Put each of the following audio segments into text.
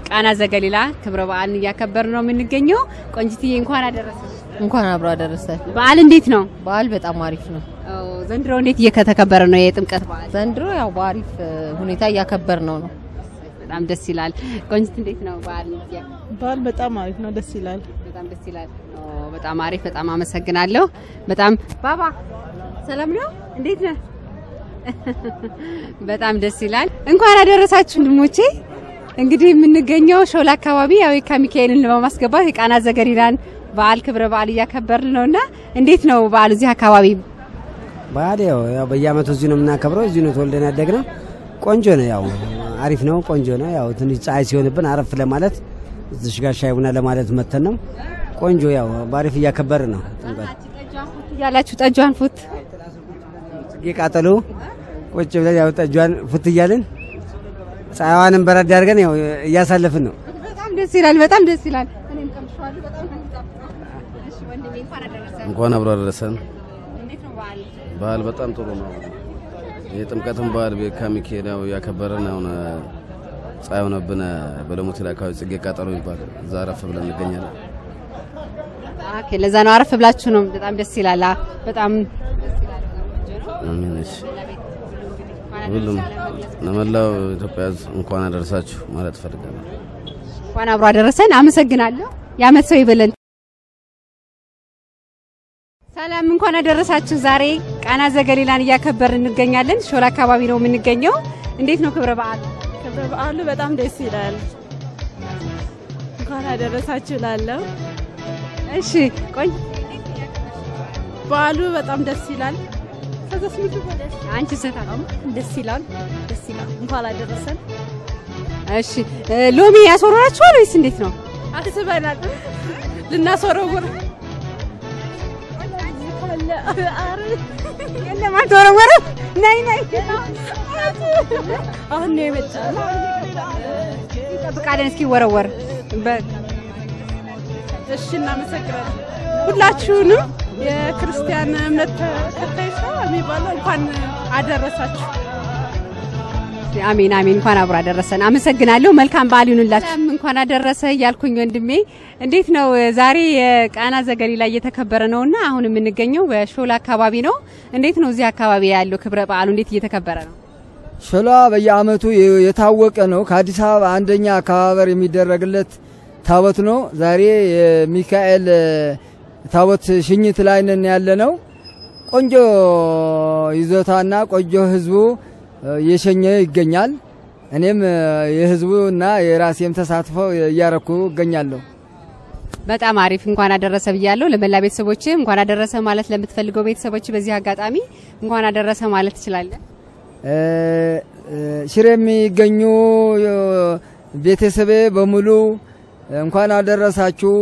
ቃና ዘገሊላ ክብረ በዓል እያከበርን ነው የምንገኘው። ቆንጂትዬ እንኳን አደረሰሽ። እንኳን አብሮ አደረሰ። በዓል እንዴት ነው? በዓል በጣም አሪፍ ነው። ዘንድሮ እንዴት እየተከበረ ነው የጥምቀት በዓል? ዘንድሮ ያው በአሪፍ ሁኔታ እያከበር ነው። በጣም ደስ ይላል። ቆንጂት እንዴት ነው በዓል? በዓል በጣም አሪፍ ነው፣ ደስ ይላል። በጣም ደስ ይላል። በጣም አሪፍ፣ በጣም አመሰግናለሁ። በጣም ባባ ሰላም ነው? እንዴት ነህ? በጣም ደስ ይላል። እንኳን አደረሳችሁ ወንድሞቼ። እንግዲህ የምንገኘው ሾላ አካባቢ ያው ሚካኤልን ለማስገባት የቃና ዘገሊላን በዓል ክብረ በዓል እያከበርን ነውና እንዴት ነው በዓሉ እዚህ አካባቢ? በዓል ያው በየዓመቱ እዚህ ነው የምናከብረው። እዚህ ነው ተወልደን ያደግነው። ቆንጆ ነው፣ ያው አሪፍ ነው፣ ቆንጆ ነው። ያው ትንሽ ፀሐይ ሲሆንብን አረፍ ለማለት እዚህ ጋር ሻይ ቡና ለማለት መተን ነው። ቆንጆ ያው ባሪፍ እያከበርን ነው። ያላችሁ ጠጇን ፉት ቃጠሎ ቁጭ ብለን ያው ጠጇን ፉት እያልን ፀሐይዋንም በረድ አድርገን ያው እያሳለፍን ነው። በጣም ደስ ይላል፣ በጣም ደስ ይላል። እኔም ቀምሻለሁ። በጣም እሺ ወንድሜ እንኳን አደረሰን። እንኳን አብሮ አደረሰን። እንዴት ነው በዓል? በዓል በጣም ጥሩ ነው። የጥምቀትን በዓል ከሚካኤል ያው ያከበረን ነው። ፀሐይ ሆነብን በለሞቴል አካባቢ ጽጌ ቃጠሎ ይባላል። እዛ አረፍ ብለን እንገኛለን። ኦኬ፣ ለዛ ነው አረፍ ብላችሁ ነው። በጣም ደስ ይላል። በጣም አሜን። ሁሉም ለመላው ኢትዮጵያ እንኳን አደረሳችሁ ማለት ፈልጋለሁ። እንኳን አብሮ አደረሰን። አመሰግናለሁ። ያመት ሰው ይበለን። ሰላም፣ እንኳን አደረሳችሁ። ዛሬ ቃና ዘገሊላን እያከበርን እንገኛለን። ሾላ አካባቢ ነው የምንገኘው። እንዴት ነው ክብረ በዓሉ? ክብረ በዓሉ በጣም ደስ ይላል። እንኳን አደረሳችሁ ላለው። እሺ ቆይ፣ በዓሉ በጣም ደስ ይላል። አንቺ ሰታም ደስ ይላል፣ ደስ ይላል። እንኳን አደረሰን። እሺ ሎሚ ያስወራችኋል ወይስ እንዴት ነው? አስበናል ልናስወረውር የለማን ተወረወረ። ነይ ነይ፣ አሁን ነው የመጣው። ጠብቃለን እስኪ ወረወር። እሺ እናመሰግናለን ሁላችሁንም። የክርስቲያን እምነት ተከታዮች የሚባለው እንኳን አደረሳችሁ። አሜን አሜን። እንኳን አብሮ አደረሰን። አመሰግናለሁ። መልካም በዓል ይሁንላችሁ። እንኳን አደረሰ ያልኩኝ ወንድሜ፣ እንዴት ነው ዛሬ የቃና ዘገሊላ እየተከበረ ነውና አሁን የምንገኘው በሾላ አካባቢ ነው። እንዴት ነው እዚህ አካባቢ ያለው ክብረ በዓሉ እንዴት እየተከበረ ነው? ሾላ በየዓመቱ የታወቀ ነው። ከአዲስ አበባ አንደኛ አከባበር የሚደረግለት ታቦት ነው። ዛሬ የሚካኤል ታቦት ሽኝት ላይ ነን ያለነው። ቆንጆ ይዞታና ቆንጆ ህዝቡ የሸኘ ይገኛል። እኔም የህዝቡና የራሴም ተሳትፎ እያረኩ እገኛለሁ። በጣም አሪፍ። እንኳን አደረሰ ብያለሁ። ለመላ ቤተሰቦች እንኳን አደረሰ ማለት ለምትፈልገው ቤተሰቦች በዚህ አጋጣሚ እንኳን አደረሰ ማለት ትችላለህ። ሽሬ የሚገኙ ቤተሰቤ በሙሉ እንኳን አደረሳችሁ።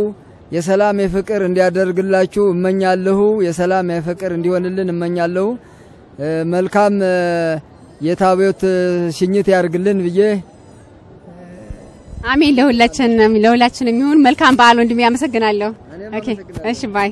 የሰላም የፍቅር እንዲያደርግላችሁ እመኛለሁ። የሰላም የፍቅር እንዲሆንልን እመኛለሁ። መልካም የታቦት ሽኝት ያርግልን ብዬ አሜን። ለሁላችንም ይሁን። መልካም በዓል ወንድሜ። አመሰግናለሁ። ኦኬ፣ እሺ ባይ